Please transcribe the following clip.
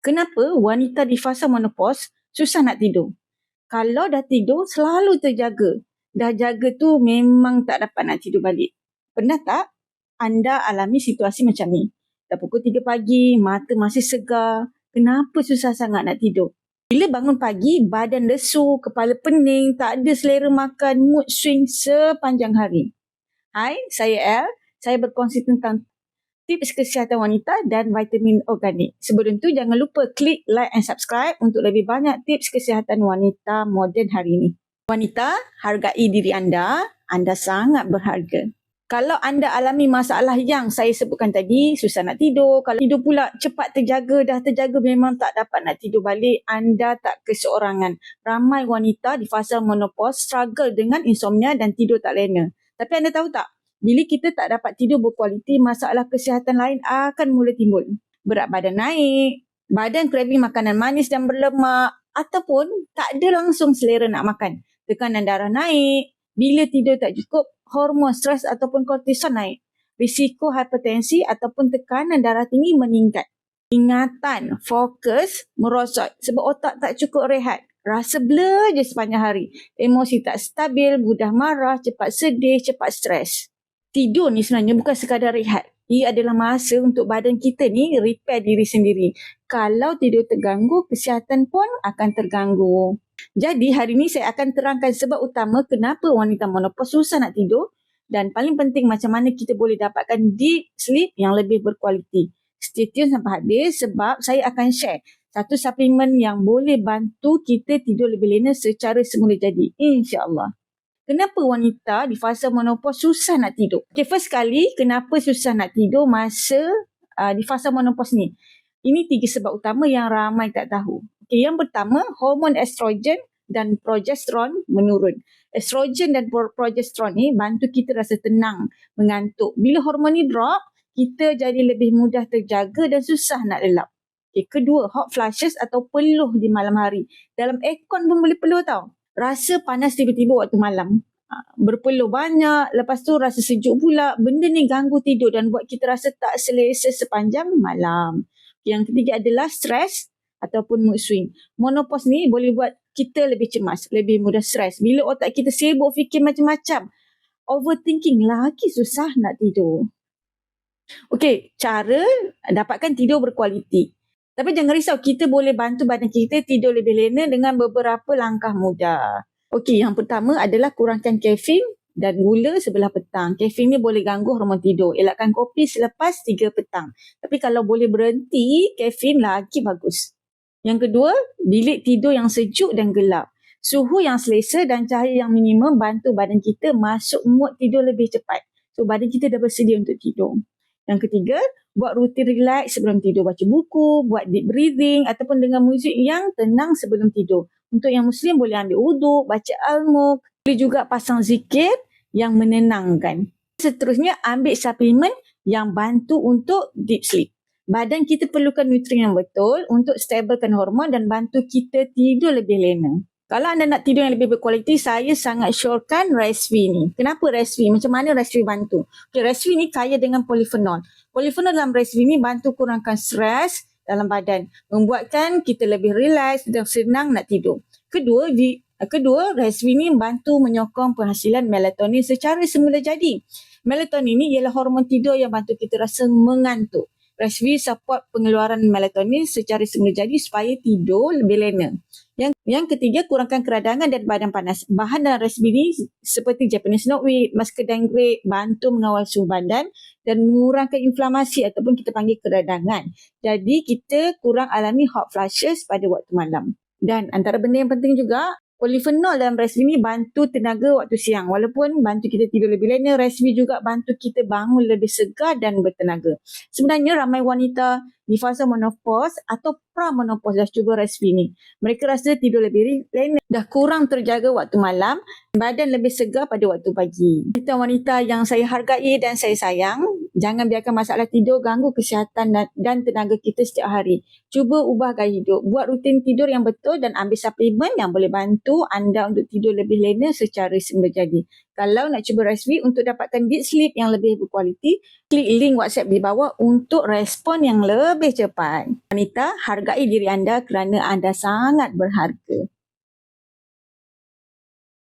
Kenapa wanita di fasa menopause susah nak tidur? Kalau dah tidur, selalu terjaga. Dah jaga tu memang tak dapat nak tidur balik. Pernah tak anda alami situasi macam ni? Dah pukul 3 pagi, mata masih segar. Kenapa susah sangat nak tidur? Bila bangun pagi, badan lesu, kepala pening, tak ada selera makan, mood swing sepanjang hari. Hai, saya Elle. Saya berkongsi tentang tips kesihatan wanita dan vitamin organik. Sebelum tu, jangan lupa klik like and subscribe untuk lebih banyak tips kesihatan wanita moden hari ini. Wanita, hargai diri anda sangat berharga. Kalau anda alami masalah yang saya sebutkan tadi, susah nak tidur, kalau tidur pula cepat terjaga, dah terjaga memang tak dapat nak tidur balik, anda tak keseorangan. Ramai wanita di fasa menopause struggle dengan insomnia dan tidur tak lena. Tapi anda tahu tak? Bila kita tak dapat tidur berkualiti, masalah kesihatan lain akan mula timbul. Berat badan naik, badan craving makanan manis dan berlemak, ataupun tak ada langsung selera nak makan. Tekanan darah naik, bila tidur tak cukup, hormon stres ataupun kortisol naik. Risiko hipertensi ataupun tekanan darah tinggi meningkat. Ingatan, fokus merosot sebab otak tak cukup rehat. Rasa blur je sepanjang hari. Emosi tak stabil, mudah marah, cepat sedih, cepat stres. Tidur ni sebenarnya bukan sekadar rehat. Ia adalah masa untuk badan kita ni repair diri sendiri. Kalau tidur terganggu, kesihatan pun akan terganggu. Jadi hari ni saya akan terangkan sebab utama kenapa wanita menopause susah nak tidur dan paling penting macam mana kita boleh dapatkan deep sleep yang lebih berkualiti. Stay tune sampai habis sebab saya akan share satu suplemen yang boleh bantu kita tidur lebih lena secara semula jadi. InsyaAllah. Kenapa wanita di fasa menopause susah nak tidur? Okay, first kali, kenapa susah nak tidur masa di fasa menopause ni? Ini 3 sebab utama yang ramai tak tahu. Okay, yang pertama, hormon estrogen dan progesteron menurun. Estrogen dan progesteron ni bantu kita rasa tenang, mengantuk. Bila hormon ni drop, kita jadi lebih mudah terjaga dan susah nak lelap. Okay, kedua, hot flushes atau peluh di malam hari. Dalam aircon pun boleh peluh tau. Rasa panas tiba-tiba waktu malam. Berpeluh banyak, lepas tu rasa sejuk pula. Benda ni ganggu tidur dan buat kita rasa tak selesa sepanjang malam. Yang ketiga adalah stres ataupun mood swing. Menopause ni boleh buat kita lebih cemas, lebih mudah stres. Bila otak kita sibuk fikir macam-macam, overthinking lagi susah nak tidur. Okey, cara dapatkan tidur berkualiti. Tapi jangan risau, kita boleh bantu badan kita tidur lebih lena dengan beberapa langkah mudah. Okey, yang pertama adalah kurangkan kafein dan gula sebelah petang. Kafein ni boleh ganggu hormon tidur. Elakkan kopi selepas 3 petang. Tapi kalau boleh berhenti, kafein lagi bagus. Yang kedua, bilik tidur yang sejuk dan gelap. Suhu yang selesa dan cahaya yang minimum bantu badan kita masuk mood tidur lebih cepat. So, badan kita dah bersedia untuk tidur. Yang ketiga, buat rutin relax sebelum tidur, baca buku, buat deep breathing ataupun dengar muzik yang tenang sebelum tidur. Untuk yang Muslim boleh ambil wuduk, baca al-mulk, boleh juga pasang zikir yang menenangkan. Seterusnya, ambil suplemen yang bantu untuk deep sleep. Badan kita perlukan nutrien yang betul untuk stabilkan hormon dan bantu kita tidur lebih lena. Kalau anda nak tidur yang lebih berkualiti, saya sangat syorkan Resvee ni. Kenapa Resvee? Macam mana Resvee bantu? Okay, Resvee ni kaya dengan polifenol. Polifenol dalam Resvee ni bantu kurangkan stres dalam badan. Membuatkan kita lebih relax dan senang nak tidur. Kedua, Resvee ni bantu menyokong penghasilan melatonin secara semula jadi. Melatonin ni ialah hormon tidur yang bantu kita rasa mengantuk. Resvee support pengeluaran melatonin secara semula jadi supaya tidur lebih lena. Yang ketiga, kurangkan keradangan dan badan panas. Bahan dalam Resvee ni seperti Japanese knotweed, muscadine grape bantu mengawal suhu badan dan mengurangkan inflamasi ataupun kita panggil keradangan. Jadi kita kurang alami hot flushes pada waktu malam. Dan antara benda yang penting juga, polifenol dalam Resvee ni bantu tenaga waktu siang. Walaupun bantu kita tidur lebih lena, Resvee juga bantu kita bangun lebih segar dan bertenaga. Sebenarnya ramai wanita di fasa menopause atau pra-menopause dah cuba Resvee ni. Mereka rasa tidur lebih lena, dah kurang terjaga waktu malam, badan lebih segar pada waktu pagi. Wanita-wanita yang saya hargai dan saya sayang, Jangan biarkan masalah tidur ganggu kesihatan dan tenaga kita setiap hari. Cuba ubah gaya hidup. Buat rutin tidur yang betul dan ambil suplemen yang boleh bantu anda untuk tidur lebih lena secara semula jadi. Kalau nak cuba Restvi untuk dapatkan deep sleep yang lebih berkualiti, klik link WhatsApp di bawah untuk respon yang lebih cepat. Wanita, hargai diri anda kerana anda sangat berharga.